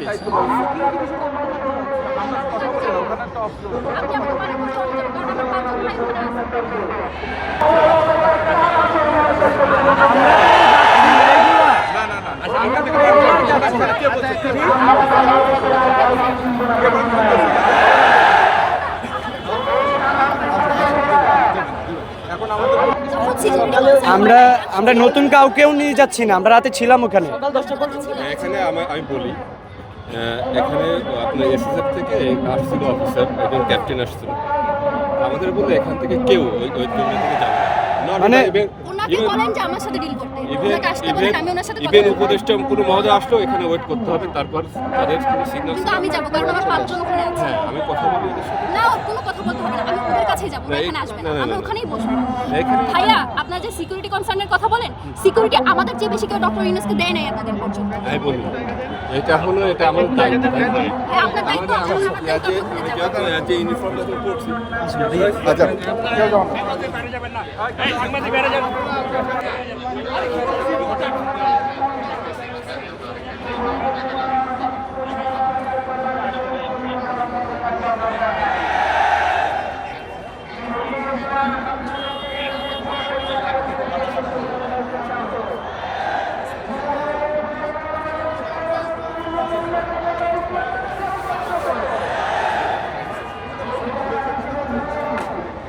দায়িত্ব পালন করছি। ওখানে একটা অস্ত্র আপনি আমাকে মানা করতে হবে না, কারণ আমার 5 জন ভাই ওখানে আমরা আমরা নতুন কাউকেও নিয়ে যাচ্ছি না, আমরা রাতে ছিলাম ওখানে। এখানে আমি বলি, এখানে আপনার এসএসএফ থেকে আসছিল অফিসার এবং ক্যাপ্টেন আসছিল, আমাদের বলে এখান থেকে কেউ ওই জমি থেকে যাবে না। মানে ওনাকে বলেন যে আমার সাথে ডিল করতে, ওনাকে আসতে বলেন, আমি ওনার সাথে কথা ইভেন বলবো। উপদেষ্টা কোনো মহোদয় আসলেও এখানে ওয়েট করতে হবে, তারপর তাদের কোনো সিগন্যাল। কিন্তু আমি যাবো, কারণ আমার 5 জন ওখানে আছে। হ্যাঁ, আমি কথা বলি ওদের সাথে। না, কোনো কথা বলতে হবে না, আমি ওদের কাছেই যাবো, এখানে আসবে না, আমি ওখানেই বসবো। এখানে ভাইয়া, আপনার যে সিকিউরিটি কনসার্নের কথা বলেন, সিকিউরিটি আমাদের চেয়ে বেশি কেউ ডক্টর ইউনূসকে দেয় নাই এতদিন পর্যন্ত। আমি বলি, এটা হলো এটা আমার দায়িত্ব। হ্যাঁ, আপনার দায়িত্ব আছে, আমার দায়িত্ব ওখানে যাবো। যে ইউনিফর্মটা তো পড়ছি, আচ্ছা কেউ যাও না।